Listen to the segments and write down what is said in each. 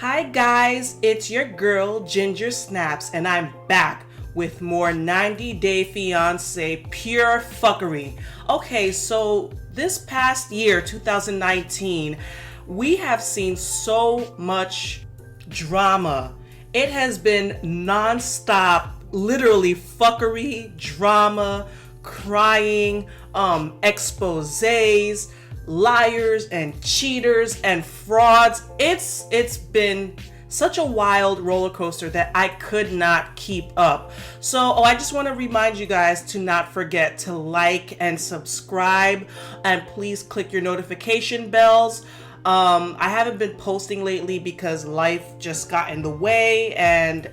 Hi guys, it's your girl Ginger Snaps and I'm back with more 90 Day Fiance pure fuckery. Okay, so this past year, 2019, we have seen so much drama. It has been non-stop, literally fuckery, drama, crying, exposés, liars and cheaters and frauds. It's been such a wild roller coaster that I could not keep up. So, I just want to remind you guys to not forget to like and subscribe, and please click your notification bells. I haven't been posting lately because life just got in the way and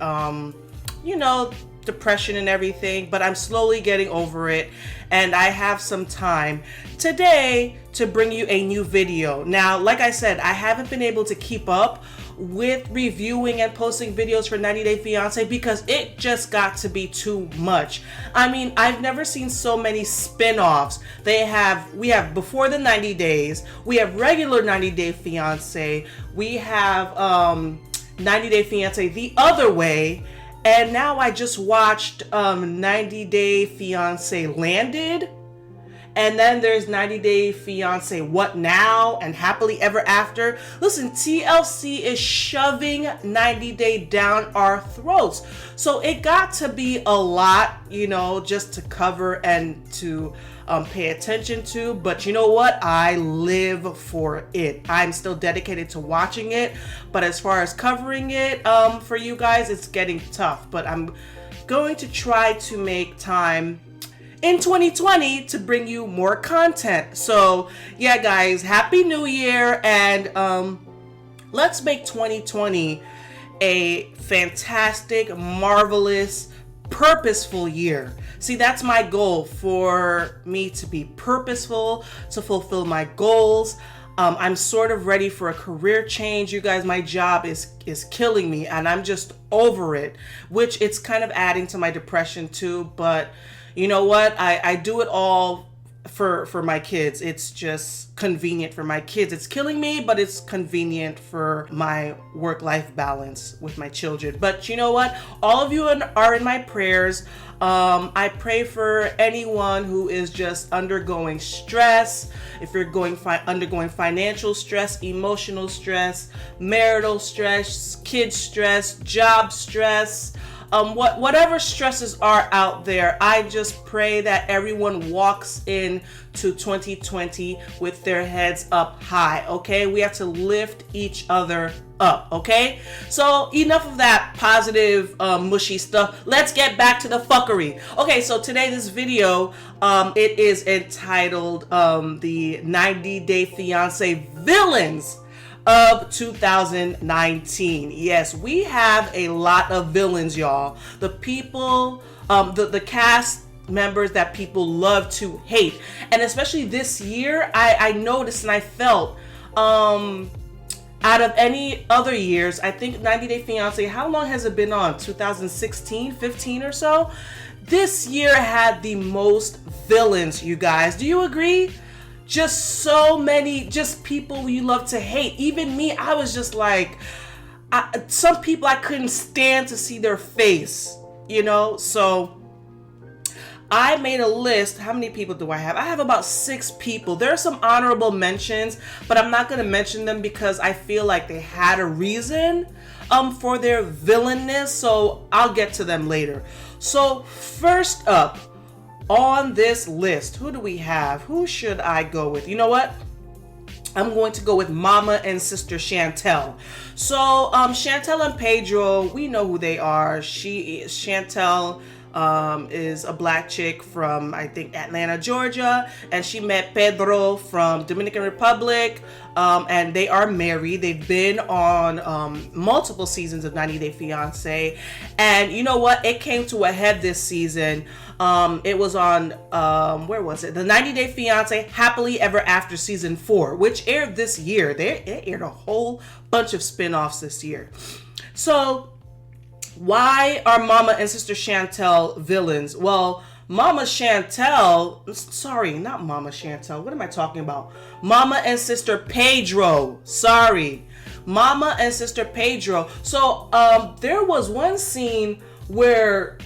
depression and everything, but I'm slowly getting over it and I have some time today to bring you a new video. Now, like I said, I haven't been able to keep up with reviewing and posting videos for 90 Day Fiance because it just got to be too much. I mean, I've never seen so many spin-offs. We have before the 90 days, we have regular 90 Day Fiance, we have 90 Day Fiance the other way. And now I just watched 90 Day Fiance Landed. And then there's 90 Day Fiance What Now and Happily Ever After. Listen, TLC is shoving 90 Day down our throats. So it got to be a lot, just to cover and to pay attention to. But you know what? I live for it. I'm still dedicated to watching it. But as far as covering it for you guys, it's getting tough. But I'm going to try to make time in 2020 to bring you more content. So yeah, guys, Happy New Year, and let's make 2020 a fantastic, marvelous, purposeful year. See, that's my goal, for me to be purposeful, to fulfill my goals. I'm sort of ready for a career change. You guys, my job is killing me and I'm just over it, which it's kind of adding to my depression too. But you know what? I do it all for my kids. It's just convenient for my kids. It's killing me, but it's convenient for my work-life balance with my children. But you know what? All of you are in my prayers. I pray for anyone who is just undergoing stress. If you're undergoing financial stress, emotional stress, marital stress, kid stress, job stress, whatever stresses are out there, I just pray that everyone walks in to 2020 with their heads up high, okay? We have to lift each other up, okay? So enough of that positive, mushy stuff. Let's get back to the fuckery. Okay, so today, this video, it is entitled, the 90 Day Fiance Villains of 2019. Yes, we have a lot of villains, y'all. The people, the cast members that people love to hate. And especially this year, I noticed and I felt, out of any other years, I think 90 Day Fiance, how long has it been on? 2016, 15 or so? This year had the most villains, you guys. Do you agree? Just so many, just people you love to hate. Even me, I was just like, some people I couldn't stand to see their face, So I made a list. How many people do I have? I have about 6 people. There are some honorable mentions, but I'm not going to mention them because I feel like they had a reason for their villainness. So I'll get to them later. So first up on this list, who do we have? Who should I go with? You know what? I'm going to go with Mama and Sister Chantal. So Chantal and Pedro, we know who they are. Chantal is a black chick from, I think, Atlanta, Georgia, and she met Pedro from Dominican Republic, and they are married. They've been on multiple seasons of 90 Day Fiance, and you know what? It came to a head this season. It was on, where was it? The 90 Day Fiance Happily Ever After Season 4, which aired this year. They aired a whole bunch of spin-offs this year. So why are Mama and Sister Chantal villains? Well, Mama Chantal, sorry, not Mama Chantal. What am I talking about? Mama and Sister Pedro, sorry. Mama and Sister Pedro. So there was one scene where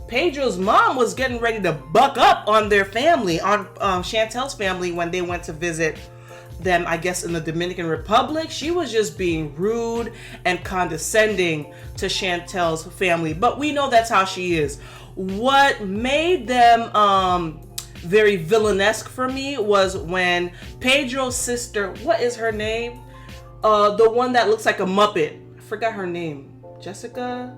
Pedro's mom was getting ready to buck up on their family, on Chantel's family, when they went to visit them, I guess, in the Dominican Republic. She was just being rude and condescending to Chantel's family. But we know that's how she is. What made them very villainesque for me was when Pedro's sister, what is her name? The one that looks like a Muppet. I forgot her name. Jessica?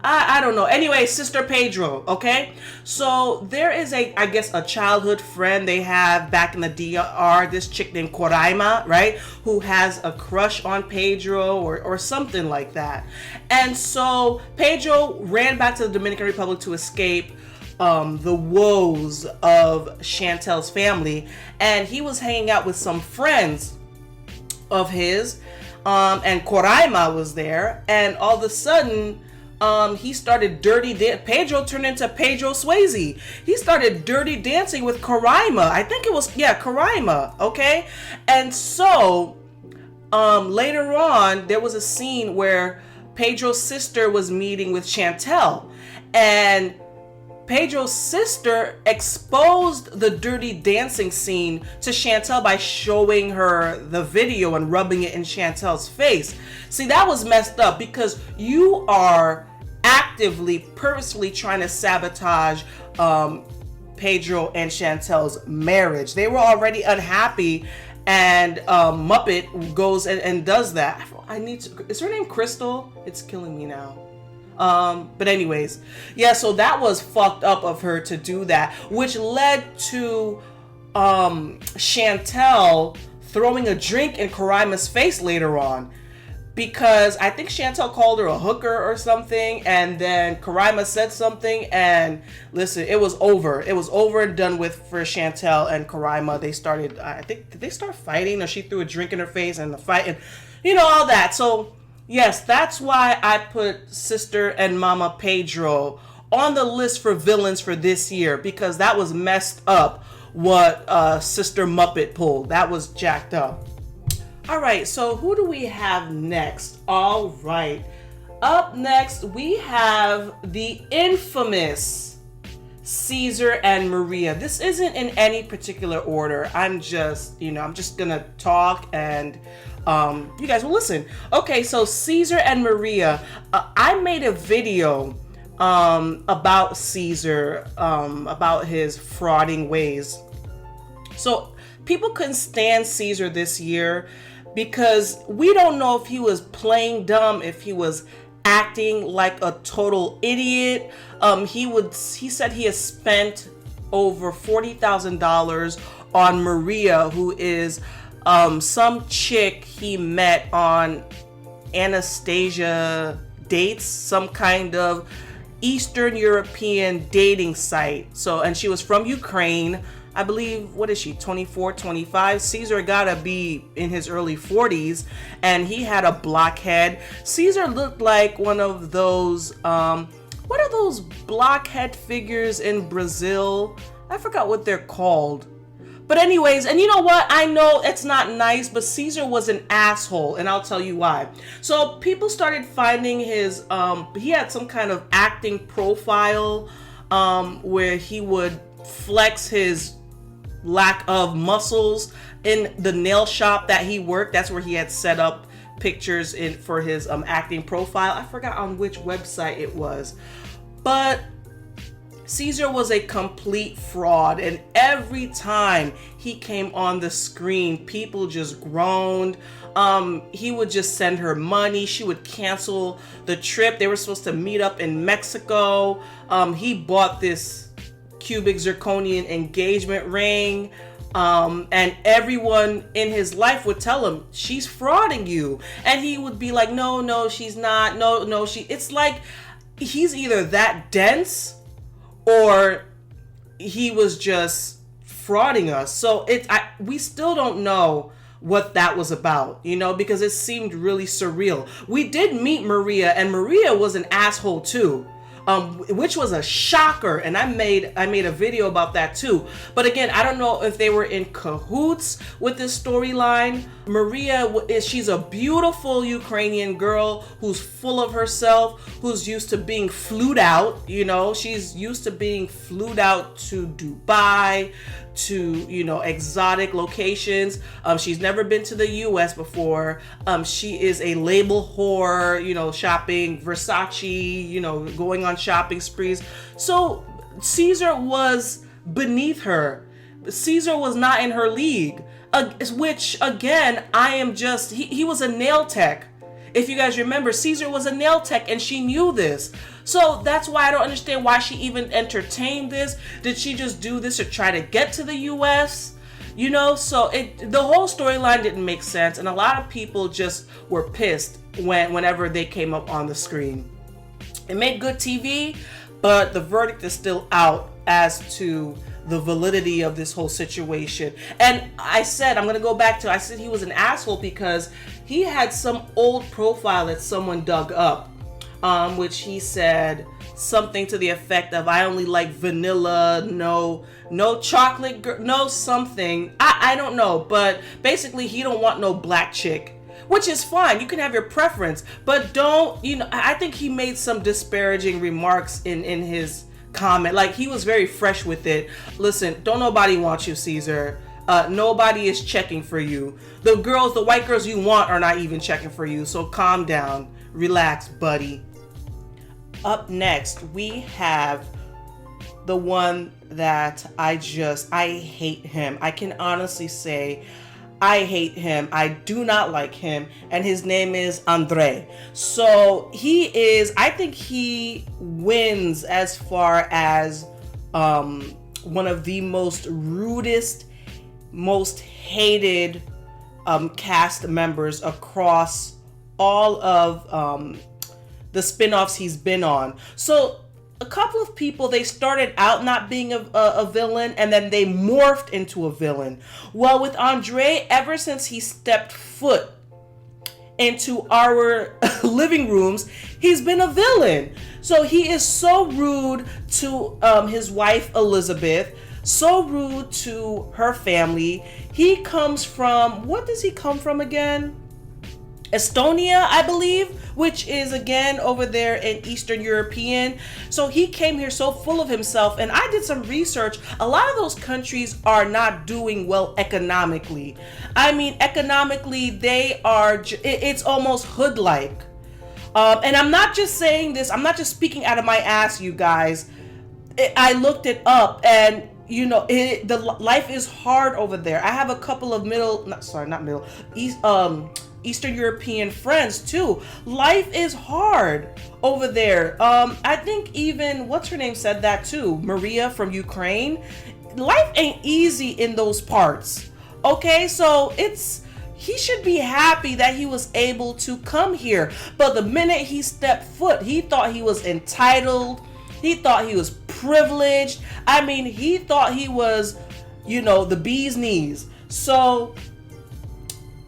I don't know. Anyway, Sister Pedro, okay? So there is I guess, a childhood friend they have back in the DR, this chick named Coraima, right? Who has a crush on Pedro or something like that. And so Pedro ran back to the Dominican Republic to escape the woes of Chantel's family. And he was hanging out with some friends of his. And Coraima was there. And all of a sudden, he started Pedro turned into Pedro Swayze. He started dirty dancing with Coraima. I think it was, Coraima, okay? And so, later on, there was a scene where Pedro's sister was meeting with Chantel. And Pedro's sister exposed the dirty dancing scene to Chantel by showing her the video and rubbing it in Chantel's face. See, that was messed up because you are actively, purposefully trying to sabotage Pedro and Chantel's marriage. They were already unhappy, and Muppet goes and does that. Is her name Crystal? It's killing me now. But anyways, so that was fucked up of her to do that, which led to Chantel throwing a drink in Karaima's face later on, because I think Chantel called her a hooker or something, and then Coraima said something, and listen, it was over. It was over and done with for Chantel and Coraima. They started, I think, did they start fighting, or she threw a drink in her face and the fight, and all that. So yes, that's why I put Sister and Mama Pedro on the list for villains for this year, because that was messed up what Sister Muppet pulled. That was jacked up. All right, so who do we have next? All right, up next we have the infamous Caesar and Maria. This isn't in any particular order. I'm just gonna talk and you guys will listen. Okay, so Caesar and Maria. I made a video about Caesar, about his frauding ways. So people couldn't stand Caesar this year because we don't know if he was playing dumb, if he was acting like a total idiot. He said he has spent over $40,000 on Maria, who is some chick he met on Anastasia Dates, some kind of Eastern European dating site. So, and she was from Ukraine. I believe, what is she, 24, 25? Caesar gotta be in his early 40s, and he had a blockhead. Caesar looked like one of those, what are those blockhead figures in Brazil? I forgot what they're called. But anyways, and you know what? I know it's not nice, but Caesar was an asshole, and I'll tell you why. So people started finding his, he had some kind of acting profile, where he would flex his lack of muscles in the nail shop that he worked. That's where he had set up pictures in for his acting profile. I forgot on which website it was, but Caesar was a complete fraud, and every time he came on the screen, people just groaned. He would just send her money. She would cancel the trip. They were supposed to meet up in Mexico. He bought this cubic zirconian engagement ring, and everyone in his life would tell him, she's frauding you, and he would be like, no, she's not, no, it's like he's either that dense or he was just frauding us. So we still don't know what that was about, because it seemed really surreal. We did meet Maria, and Maria was an asshole too. which was a shocker. And I made a video about that too. But again, I don't know if they were in cahoots with this storyline. Maria she's a beautiful Ukrainian girl who's full of herself, who's used to being flued out. She's used to being flued out to Dubai, to exotic locations. She's never been to the US before. She is a label whore, shopping Versace, going on shopping sprees. So Caesar was beneath her. Caesar was not in her league, which again, he was a nail tech. If you guys remember, Caesar was a nail tech and she knew this. So that's why I don't understand why she even entertained this. Did she just do this to try to get to the US? So the whole storyline didn't make sense, and a lot of people just were pissed whenever they came up on the screen. It made good TV, but the verdict is still out as to the validity of this whole situation. And I said he was an asshole because he had some old profile that someone dug up, which he said something to the effect of, I only like vanilla, no chocolate, no something. I don't know, but basically he don't want no black chick, which is fine. You can have your preference, but don't, I think he made some disparaging remarks in his comment. Like, he was very fresh with it. Listen, don't nobody want you, Caesar. Nobody is checking for you. The white girls you want are not even checking for you. So calm down, relax, buddy. Up next, we have the one that I hate him. I can honestly say I hate him. I do not like him. And his name is Andrei. So I think he wins as far as one of the most rudest, most hated cast members across all of the spin-offs he's been on. So a couple of people, they started out not being a villain, and then they morphed into a villain. Well, with Andrei, ever since he stepped foot into our living rooms, he's been a villain. So he is so rude to his wife Elizabeth, so rude to her family. He comes from, what does he come from again? Estonia, I believe, which is again over there in Eastern European. So he came here so full of himself, and I did some research. A lot of those countries are not doing well economically. I mean, economically, it's almost hood-like. And I'm not just saying this, I'm not just speaking out of my ass, you guys. I looked it up, and the life is hard over there. I have a couple of Eastern European friends too. Life is hard over there. I think even, what's her name said that too, Maria from Ukraine. Life ain't easy in those parts. Okay, so he should be happy that he was able to come here. But the minute he stepped foot, he thought he was entitled. He thought he was privileged. I mean, he thought he was, the bee's knees. So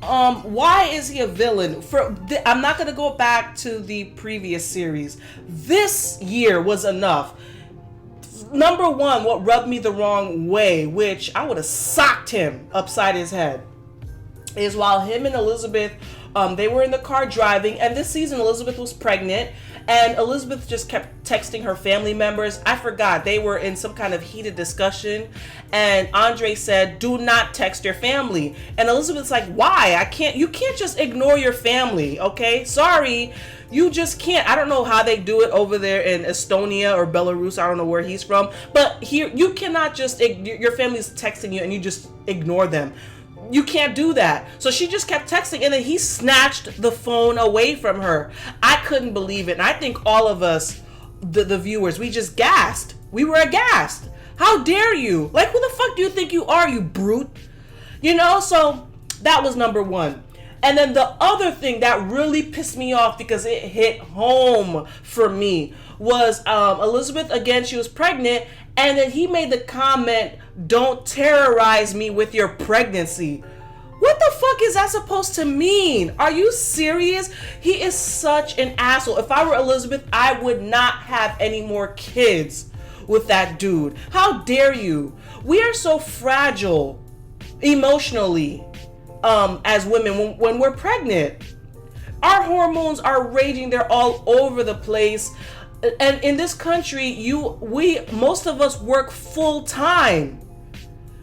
why is he a villain? I'm not going to go back to the previous series. This year was enough. Number one, what rubbed me the wrong way, which I would have socked him upside his head, is while him and Elizabeth, they were in the car driving, and this season Elizabeth was pregnant, and Elizabeth just kept texting her family members. I forgot, they were in some kind of heated discussion, and Andrei said, do not text your family. And Elizabeth's like, why? You can't just ignore your family, okay? Sorry, you just can't. I don't know how they do it over there in Estonia or Belarus. I don't know where he's from, but here, you cannot just, your family's texting you and you just ignore them. You can't do that. So she just kept texting, and then he snatched the phone away from her. I couldn't believe it. And I think all of us, the viewers, we just gasped. We were aghast. How dare you? Like, who the fuck do you think you are, you brute? So that was number one. And then the other thing that really pissed me off, because it hit home for me, was Elizabeth, again, she was pregnant, and then he made the comment, don't terrorize me with your pregnancy. What What the fuck is that supposed to mean? Are you serious? He is such an asshole. If I were Elizabeth, I would not have any more kids with that dude. How dare you? We are so fragile emotionally as women when we're pregnant. Our hormones are raging. They're all over the place. And in this country, most of us work full time.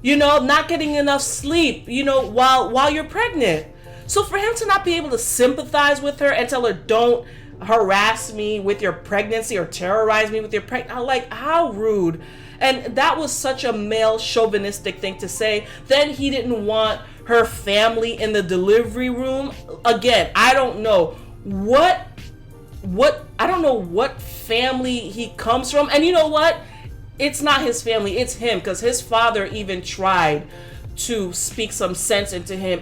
Not getting enough sleep, while you're pregnant. So for him to not be able to sympathize with her and tell her, don't harass me with your pregnancy or terrorize me with your pregnancy, like, how rude. And that was such a male chauvinistic thing to say. Then he didn't want her family in the delivery room. Again, I don't know what family he comes from. And you know what? It's not his family, it's him, because his father even tried to speak some sense into him.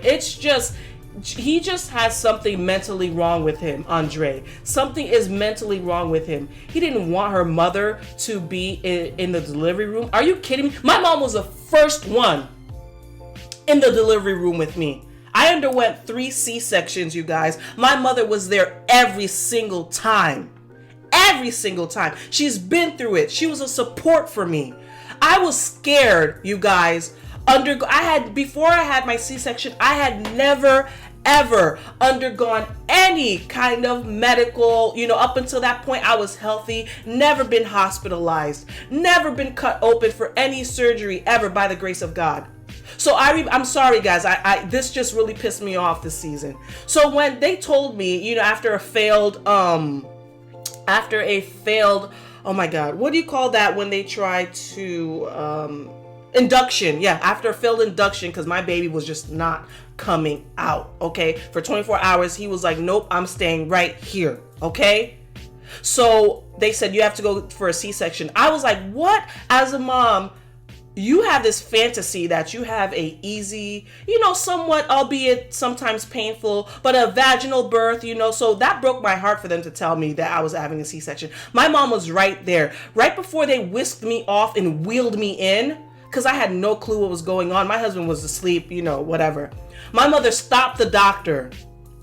He just has something mentally wrong with him, Andrei. Something is mentally wrong with him. He didn't want her mother to be in the delivery room. Are you kidding me? My mom was the first one in the delivery room with me. I underwent 3 C-sections, you guys. My mother was there every single time. Every single time. She's been through it. She was a support for me. I was scared, you guys. Before I had my C-section, I had never ever undergone any kind of medical, up until that point I was healthy, never been hospitalized, never been cut open for any surgery ever, by the grace of God. So I'm sorry, guys. This just really pissed me off this season. So when they told me, after a failed, oh my God, what do you call that when they try to, induction? Yeah, after a failed induction, because my baby was just not coming out. Okay, for 24 hours, he was like, nope, I'm staying right here. Okay. So they said you have to go for a C-section. I was like, what? As a mom, you have this fantasy that you have a easy, somewhat, albeit sometimes painful, but a vaginal birth, so that broke my heart for them to tell me that I was having a C-section. My mom was right there, right before they whisked me off and wheeled me in, because I had no clue what was going on. My husband was asleep, whatever. My mother stopped the doctor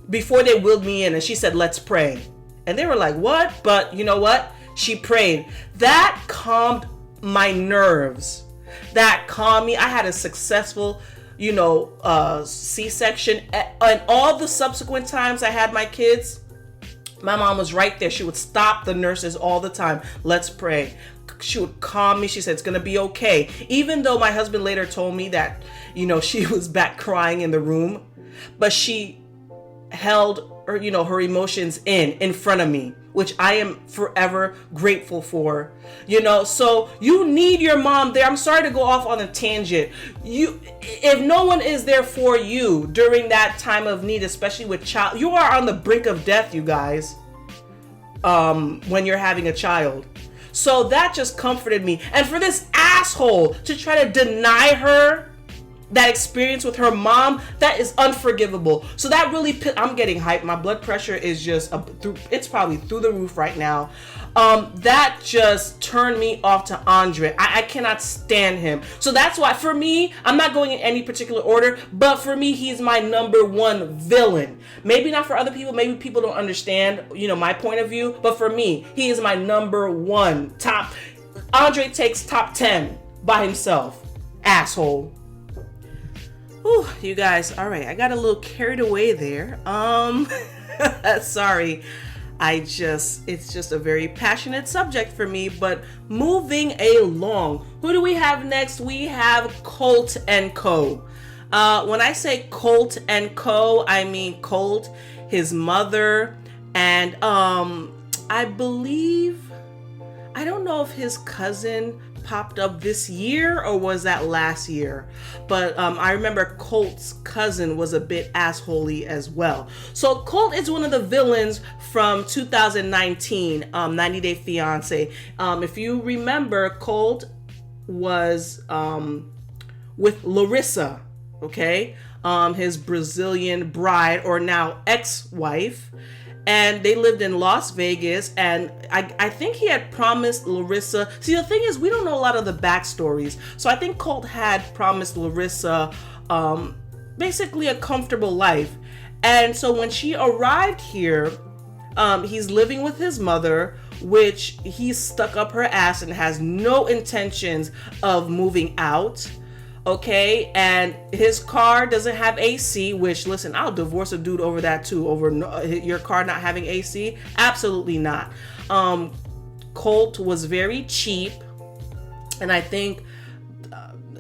before they wheeled me in, and she said, let's pray. And they were like, what? But you know what? She prayed. That calmed my nerves. That calmed me. I had a successful, C-section. And all the subsequent times I had my kids, my mom was right there. She would stop the nurses all the time. Let's pray. She would calm me. She said, it's going to be okay. Even though my husband later told me that, she was back crying in the room, but she held her, her emotions in front of me, which I am forever grateful for, so you need your mom there. I'm sorry to go off on a tangent. If no one is there for you during that time of need, especially with child, you are on the brink of death, you guys, when you're having a child. So that just comforted me. And for this asshole to try to deny her that experience with her mom, that is unforgivable. So that really, I'm getting hyped. My blood pressure is just, it's probably through the roof right now. That just turned me off to Andrei. I cannot stand him. So that's why, for me, I'm not going in any particular order, but for me, he's my number 1 villain. Maybe not for other people. Maybe people don't understand, my point of view. But for me, he is my number 1 top. Andrei takes top 10 by himself. Asshole. Whew, you guys, all right, I got a little carried away there. Sorry. It's just a very passionate subject for me, but moving along. Who do we have next? We have Colt and Co. When I say Colt and Co, I mean Colt, his mother, and I don't know if his cousin popped up this year or was that last year, but I remember Colt's cousin was a bit assholey as well. So Colt is one of the villains from 2019 90 Day Fiance. If you remember, Colt was with Larissa, okay, his Brazilian bride, or now ex-wife. And they lived in Las Vegas, and I think he had promised Larissa. See, the thing is, we don't know a lot of the backstories. So I think Colt had promised Larissa basically a comfortable life. And so when she arrived here, he's living with his mother, which he's stuck up her ass and has no intentions of moving out. Okay, and his car doesn't have AC, which, listen, I'll divorce a dude over that too, over your car not having AC. Absolutely not. Colt was very cheap, and I think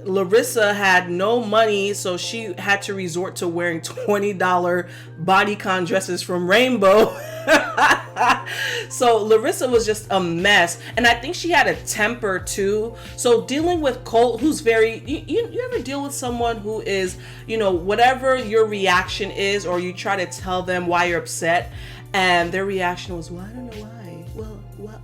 Larissa had no money, so she had to resort to wearing $20 bodycon dresses from Rainbow. So Larissa was just a mess, and I think she had a temper too. So dealing with Colt, who's very, you ever deal with someone who is, whatever your reaction is, or you try to tell them why you're upset, and their reaction was, well, I don't know why.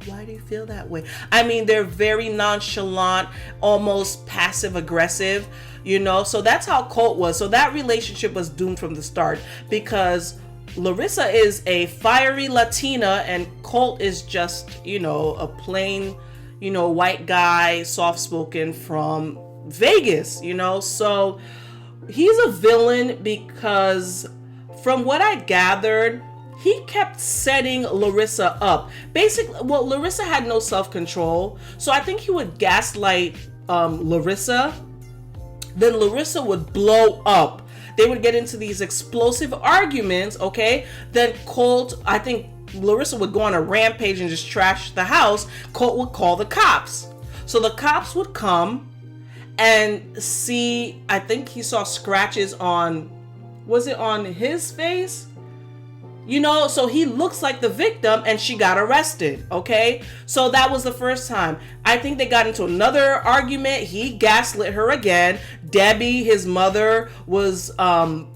Why do you feel that way? I mean, they're very nonchalant, almost passive aggressive, so that's how Colt was. So that relationship was doomed from the start, because Larissa is a fiery Latina and Colt is just, a plain, white guy, soft-spoken from Vegas, so he's a villain because from what I gathered, he kept setting Larissa up. Basically, well, Larissa had no self-control, so I think he would gaslight Larissa. Then Larissa would blow up. They would get into these explosive arguments, okay? Then Colt, I think Larissa would go on a rampage and just trash the house. Colt would call the cops. So the cops would come and see, I think he saw scratches on, was it on his face? So he looks like the victim and she got arrested, okay? So that was the first time. I think they got into another argument. He gaslit her again. Debbie, his mother, was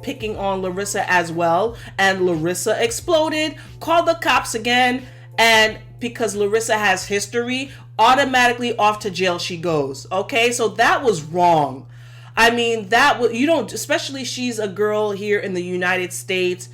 picking on Larissa as well. And Larissa exploded, called the cops again. And because Larissa has history, automatically off to jail she goes, okay? So that was wrong. I mean, especially she's a girl here in the United States.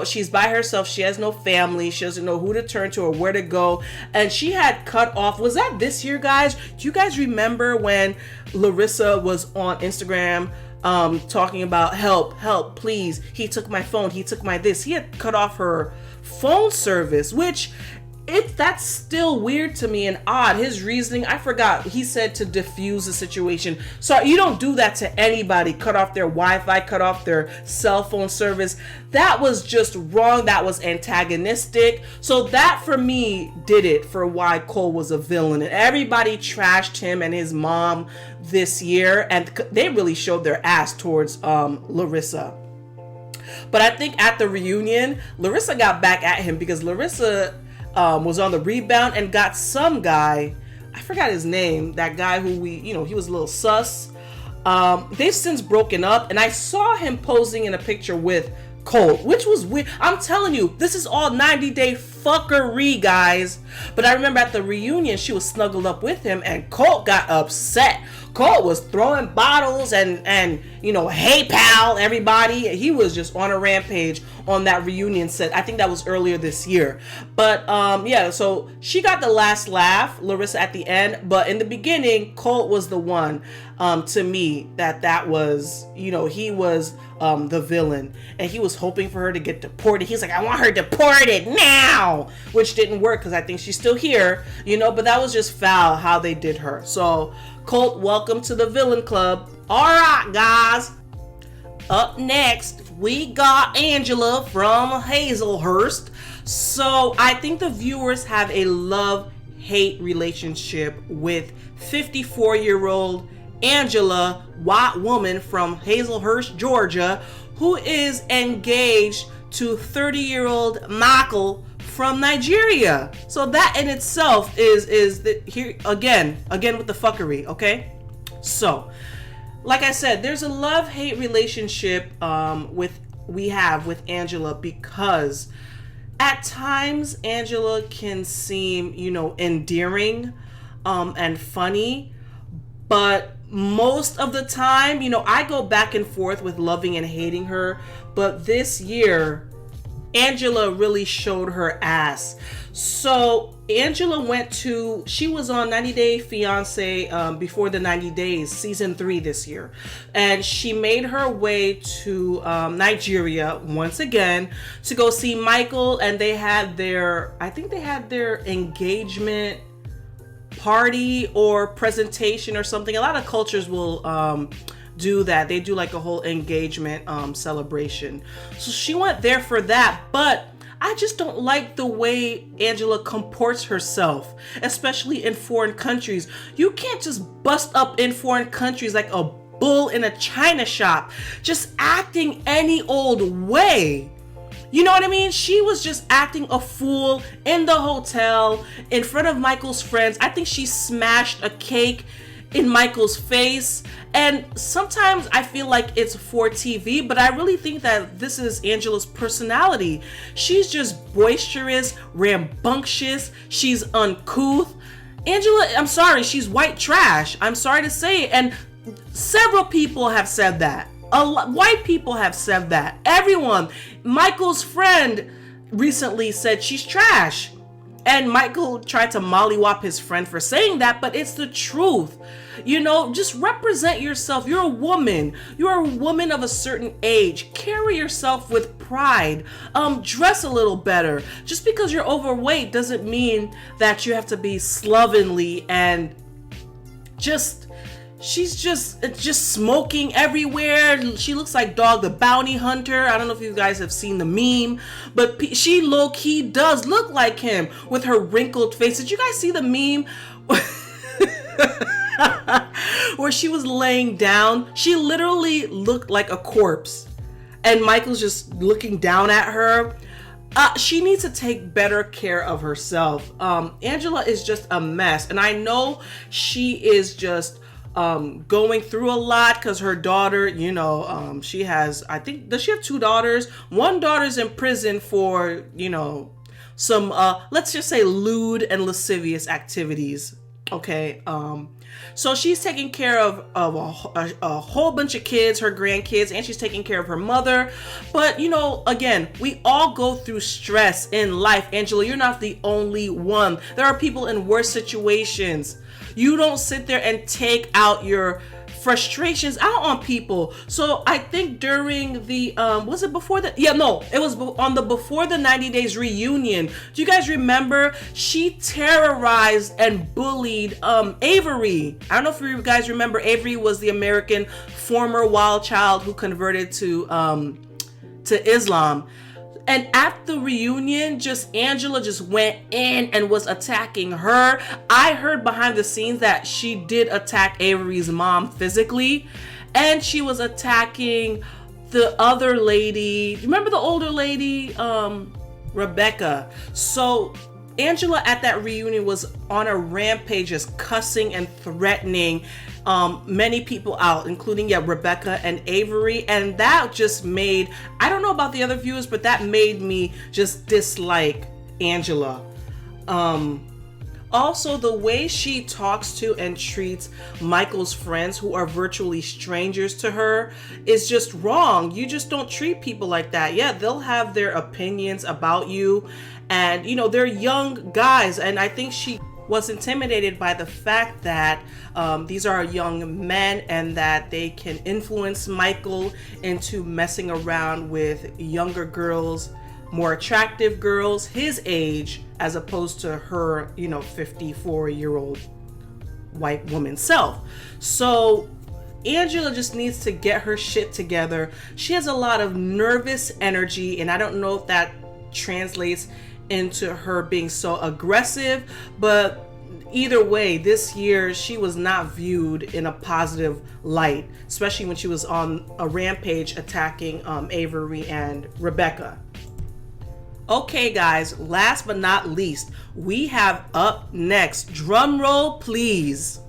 She's by herself. She has no family. She doesn't know who to turn to or where to go. And she had cut off. Was that this year, guys? Do you guys remember when Larissa was on Instagram talking about help, please? He took my phone. He took my this. He had cut off her phone service, which that's still weird to me and odd. His reasoning, I forgot. He said to diffuse the situation. So you don't do that to anybody. Cut off their Wi-Fi, cut off their cell phone service. That was just wrong. That was antagonistic. So that for me did it for why Cole was a villain. And everybody trashed him and his mom this year. And they really showed their ass towards Larissa. But I think at the reunion, Larissa got back at him because Larissa was on the rebound and got some guy, I forgot his name, that guy who he was a little sus. They've since broken up, and I saw him posing in a picture with Colt, which was weird. I'm telling you, this is all 90-day fuckery, guys. But I remember at the reunion, she was snuggled up with him, and Colt got upset. Colt was throwing bottles and hey pal, everybody. He was just on a rampage on that reunion set. I think that was earlier this year. But so she got the last laugh, Larissa, at the end. But in the beginning, Colt was the one, to me, that was, he was the villain. And he was hoping for her to get deported. He's like, I want her deported now, which didn't work because I think she's still here, but that was just foul how they did her. So Colt, welcome to the villain club. All right, guys. Up next, we got Angela from Hazelhurst. So I think the viewers have a love-hate relationship with 54-year-old Angela, white woman from Hazelhurst, Georgia, who is engaged to 30-year-old Michael from Nigeria. So that in itself is here again with the fuckery, okay? So, like I said, there's a love-hate relationship we have with Angela because at times Angela can seem, endearing and funny, but most of the time, I go back and forth with loving and hating her, but this year Angela really showed her ass. So Angela she was on 90 Day Fiance before the 90 days, season 3 this year. And she made her way to Nigeria once again to go see Michael. And I think they had their engagement party or presentation or something. A lot of cultures will do that. They do like a whole engagement celebration. So she went there for that, but I just don't like the way Angela comports herself, especially in foreign countries. You can't just bust up in foreign countries like a bull in a china shop, just acting any old way. You know what I mean? She was just acting a fool in the hotel in front of Michael's friends. I think she smashed a cake in Michael's face. And sometimes I feel like it's for TV, but I really think that this is Angela's personality. She's just boisterous, rambunctious, she's uncouth. Angela, I'm sorry, she's white trash. I'm sorry to say it. And several people have said that. White people have said that. Everyone. Michael's friend recently said she's trash. And Michael tried to mollywop his friend for saying that, but it's the truth. You know, just represent yourself. You're a woman. You're a woman of a certain age. Carry yourself with pride. Dress a little better. Just because you're overweight doesn't mean that you have to be slovenly and she's just smoking everywhere. She looks like Dog the Bounty Hunter. I don't know if you guys have seen the meme, but she low-key does look like him with her wrinkled face. Did you guys see the meme? Where she was laying down? She literally looked like a corpse. And Michael's just looking down at her. She needs to take better care of herself. Angela is just a mess. And I know she is just going through a lot because her daughter, she has, I think, does she have 2 daughters? One daughter's in prison for, some, let's just say lewd and lascivious activities. Okay. So she's taking care of a whole bunch of kids, her grandkids, and she's taking care of her mother. But, again, we all go through stress in life. Angela, you're not the only one. There are people in worse situations. You don't sit there and take out your frustrations out on people. So I think during the was it before the it was on the before the 90 days reunion. Do you guys remember? She terrorized and bullied Avery. I don't know if you guys remember. Avery was the American former wild child who converted to Islam. And at the reunion, Angela just went in and was attacking her. I heard behind the scenes that she did attack Avery's mom physically. And she was attacking the other lady. Remember the older lady? Rebecca. So Angela at that reunion was on a rampage, just cussing and threatening many people out, including Rebecca and Avery. And that just made, I don't know about the other viewers, but that made me just dislike Angela. Also, the way she talks to and treats Michael's friends who are virtually strangers to her is just wrong. You just don't treat people like that. Yeah, they'll have their opinions about you, and they're young guys, and I think she was intimidated by the fact that these are young men and that they can influence Michael into messing around with younger girls, more attractive girls his age, as opposed to her 54-year-old white woman self. So Angela just needs to get her shit together. She has a lot of nervous energy, and I don't know if that translates into her being so aggressive, but either way, this year she was not viewed in a positive light, especially when she was on a rampage attacking Avery and Rebecca. Okay guys, last but not least, we have up next, drum roll please,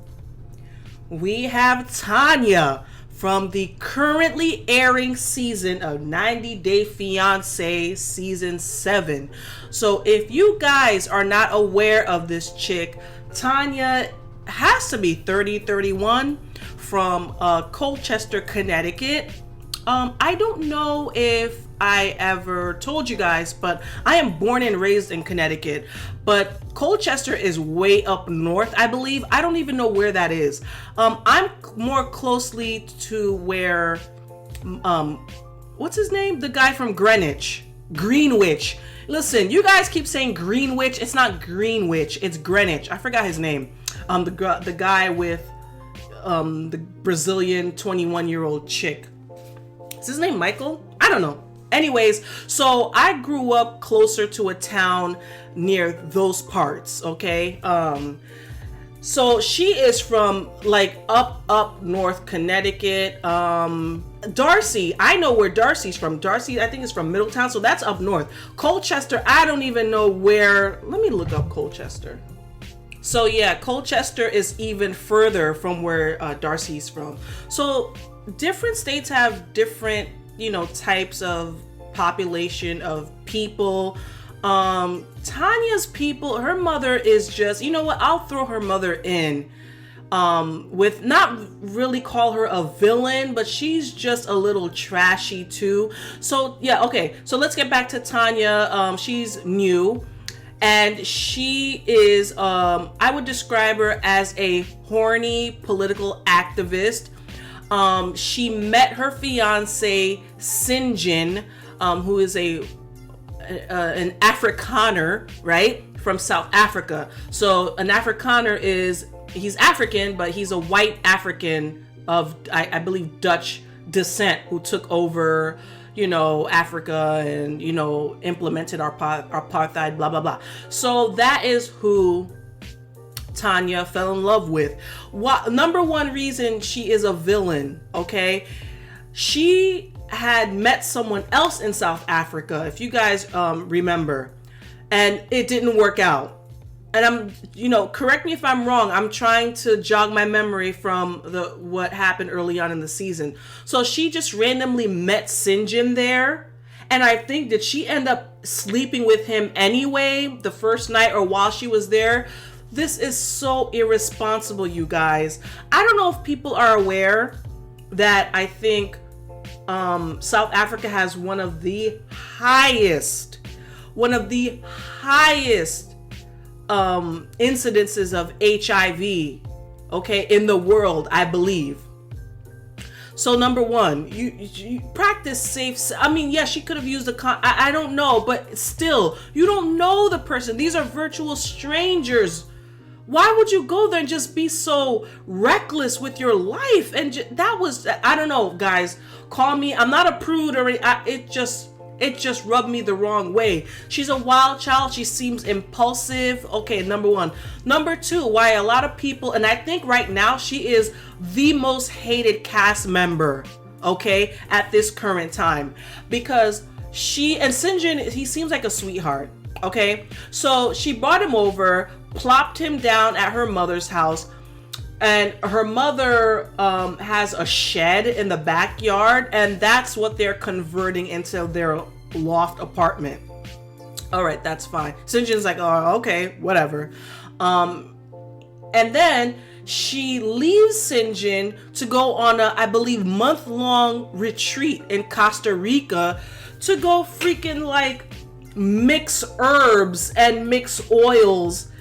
we have Tania from the currently airing season of 90 Day Fiance season 7. So if you guys are not aware of this chick, Tania has to be 31 from Colchester, Connecticut. I don't know if I ever told you guys, but I am born and raised in Connecticut. But Colchester is way up north, I believe. I don't even know where that is. I'm more closely to where, what's his name? The guy from Greenwich. Listen, you guys keep saying Greenwich. It's not Greenwich. It's Greenwich. I forgot his name. The guy with the Brazilian 21-year-old chick. Is his name Michael? I don't know. Anyways, so I grew up closer to a town near those parts, okay? So she is from like up north Connecticut. Darcy, I know where Darcy's from. Darcy, I think, is from Middletown, so that's up north. Colchester, I don't even know where. Let me look up Colchester. So yeah, Colchester is even further from where Darcy's from. So different states have different, types of population of people. Tania's people, her mother is just, you know what, I'll throw her mother in with, not really call her a villain, but she's just a little trashy too. So yeah, okay, so let's get back to Tania. She's new, and she is, I would describe her as a horny political activist. She met her fiance Sinjin, who is an Afrikaner, right, from South Africa. So an Afrikaner he's African, but he's a white African of, I believe, Dutch descent, who took over, Africa and, implemented our apartheid, blah, blah, blah. So that is who Tania fell in love with. Number one reason she is a villain, okay? She had met someone else in South Africa, if you guys remember, and it didn't work out. And I'm, correct me if I'm wrong. I'm trying to jog my memory from what happened early on in the season. So she just randomly met Sinjin there. And I think, did she end up sleeping with him anyway the first night or while she was there? This is so irresponsible, you guys. I don't know if people are aware that I think South Africa has one of the highest incidences of HIV, okay, in the world, I believe. So number one, you practice safe. I mean, yeah, she could have used I don't know, but still, you don't know the person. These are virtual strangers. Why would you go there and just be so reckless with your life? And that was, I don't know, guys, call me, I'm not a prude or it just rubbed me the wrong way. She's a wild child. She seems impulsive. Okay, number one. Number two, why a lot of people, and I think right now she is the most hated cast member, okay, at this current time, because she and Sinjin, he seems like a sweetheart. Okay, so she brought him over, plopped him down at her mother's house, and her mother has a shed in the backyard, and that's what they're converting into their loft apartment. All right, that's fine. Sinjin's like, oh, okay, whatever. And then she leaves Sinjin to go on a, I believe, month-long retreat in Costa Rica to go freaking like mix herbs and mix oils.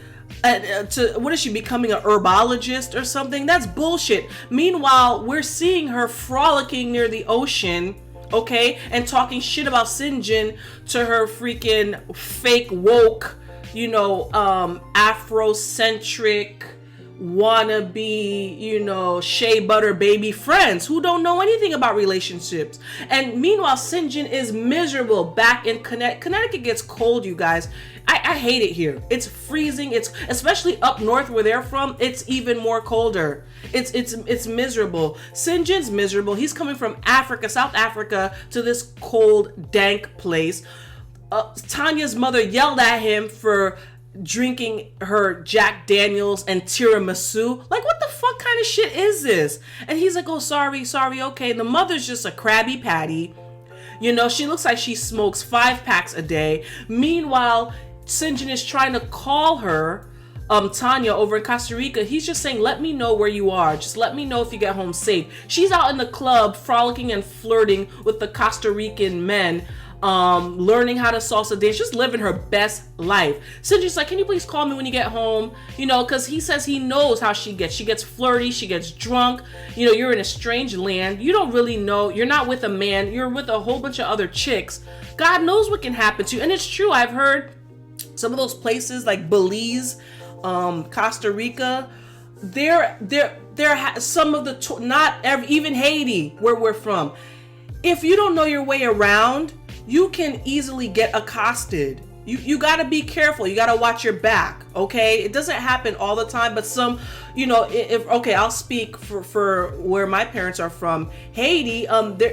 What is she, becoming an herbologist or something? That's bullshit. Meanwhile, we're seeing her frolicking near the ocean, okay, and talking shit about Sinjin to her freaking fake woke, Afrocentric wannabe, shea butter baby friends who don't know anything about relationships. And meanwhile, Sinjin is miserable back in Connecticut. Connecticut gets cold, you guys. I hate it here. It's freezing. It's especially up north where they're from. It's even more colder. It's miserable. Sinjin's miserable. He's coming from Africa, South Africa, to this cold, dank place. Tania's mother yelled at him for drinking her Jack Daniels and tiramisu. Like, what the fuck kind of shit is this? And he's like, oh, sorry, okay. And the mother's just a Krabby Patty. She looks like she smokes 5 packs a day. Meanwhile, Sinjin is trying to call her Tania over in Costa Rica, he's just saying, let me know where you are. Just let me know if you get home safe. She's out in the club frolicking and flirting with the Costa Rican men, learning how to salsa dance, just living her best life. Cindy's like, can you please call me when you get home? You know, because he says he knows how she gets. She gets flirty, she gets drunk. You know, you're in a strange land. You don't really know. You're not with a man. You're with a whole bunch of other chicks. God knows what can happen to you. And it's true. I've heard some of those places like Belize, Costa Rica, they're some of the, even Haiti, where we're from. If you don't know your way around, you can easily get accosted. You got to be careful. You got to watch your back, okay? It doesn't happen all the time, but some, you know, I'll speak for where my parents are from, Haiti.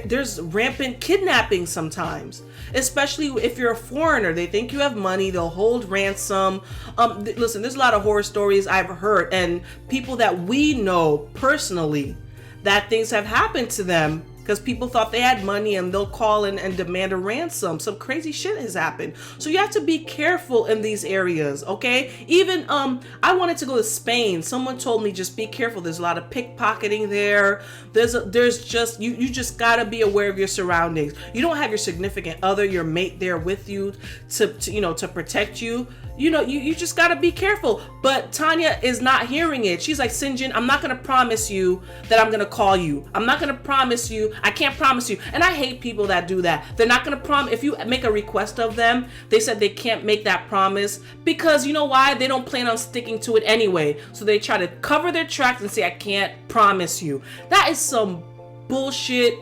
There's rampant kidnapping sometimes, especially if you're a foreigner. They think you have money. They'll hold ransom. Listen, there's a lot of horror stories I've heard, and people that we know personally that things have happened to them because people thought they had money, and they'll call in and demand a ransom. Some crazy shit has happened. So you have to be careful in these areas, okay? Even, I wanted to go to Spain. Someone told me just be careful. There's a lot of pickpocketing there. There's just, you just gotta be aware of your surroundings. You don't have your significant other, your mate there with you to protect you. You know, you just gotta be careful. But Tania is not hearing it. She's like, Sinjin, I'm not gonna promise you that I'm gonna call you. I'm not gonna promise you. I can't promise you. And I hate people that do that. They're not gonna promise. If you make a request of them, they said they can't make that promise because you know why? They don't plan on sticking to it anyway. So they try to cover their tracks and say, I can't promise you. That is some bullshit,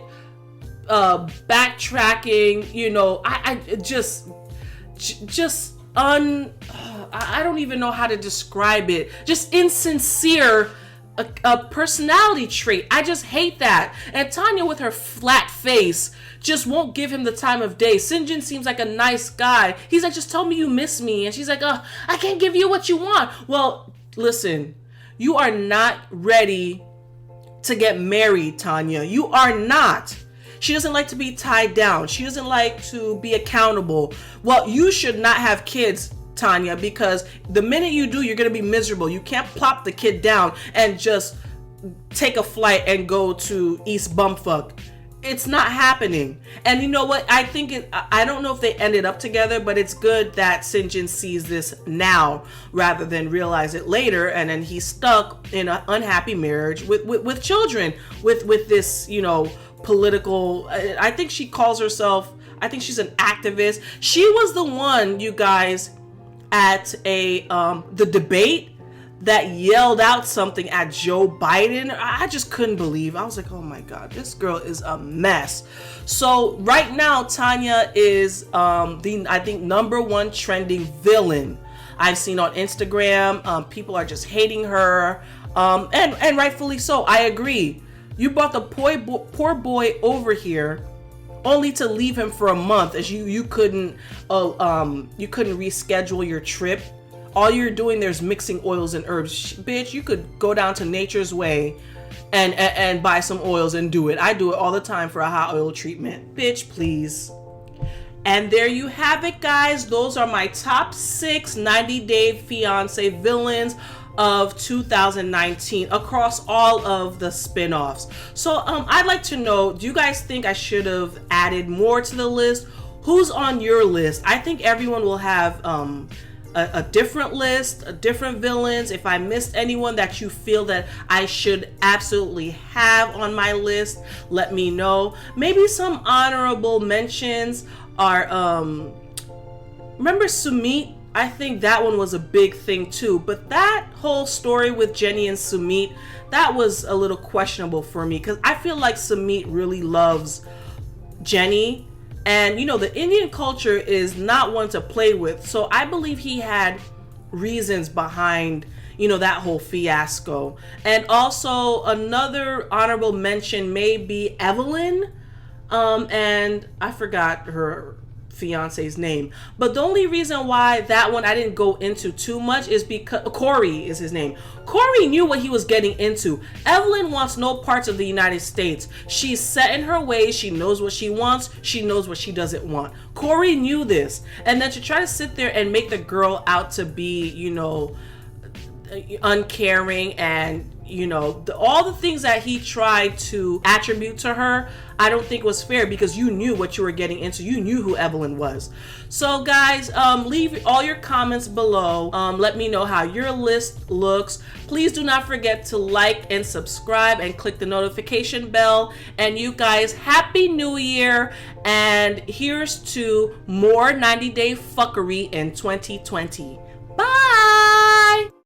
backtracking, you know, I don't even know how to describe it. Just insincere, a personality trait. I just hate that. And Tania with her flat face just won't give him the time of day. Sinjin seems like a nice guy. He's like, just tell me you miss me. And she's like, I can't give you what you want. Well, listen, you are not ready to get married, Tania. You are not. She doesn't like to be tied down. She doesn't like to be accountable. Well, you should not have kids, Tania, because the minute you do, you're going to be miserable. You can't plop the kid down and just take a flight and go to East Bumfuck. It's not happening. And you know what? I don't know if they ended up together, but it's good that Sinjin sees this now rather than realize it later. And then he's stuck in an unhappy marriage with children, with this, you know, political, I think she calls herself, I think she's an activist. She was the one, you guys, at the debate that yelled out something at Joe Biden. I just couldn't believe. I was like, oh my God, this girl is a mess. So right now, Tania is I think #1 trending villain I've seen on Instagram. People are just hating her, and rightfully so. I agree. You brought the poor boy over here only to leave him for a month, as you couldn't reschedule your trip. All you're doing there is mixing oils and herbs. Bitch, you could go down to Nature's Way and buy some oils and do it. I do it all the time for a hot oil treatment. Bitch, please. And there you have it, guys. Those are my top 6 90-Day Fiance villains of 2019 across all of the spin-offs. So I'd like to know, do you guys think I should have added more to the list? Who's on your list? I think everyone will have a different list, different villains. If I missed anyone that you feel that I should absolutely have on my list, let me know. Maybe some honorable mentions are, remember Sumit? I think that one was a big thing too, but that whole story with Jenny and Sumit, that was a little questionable for me, because I feel like Sumit really loves Jenny, and you know, the Indian culture is not one to play with, so I believe he had reasons behind, you know, that whole fiasco. And also another honorable mention may be Evelyn, and I forgot her fiance's name, but the only reason why that one I didn't go into too much is because Corey is his name. Corey knew what he was getting into. Evelyn wants no parts of the United States. She's set in her ways. She knows what she wants. She knows what she doesn't want. Corey knew this, and then to try to sit there and make the girl out to be, you know, uncaring, and all the things that he tried to attribute to her, I don't think was fair, because you knew what you were getting into. You knew who Evelyn was. So guys, leave all your comments below. Let me know how your list looks. Please do not forget to like and subscribe and click the notification bell. And you guys, Happy New Year, and here's to more 90 Day Fuckery in 2020. Bye!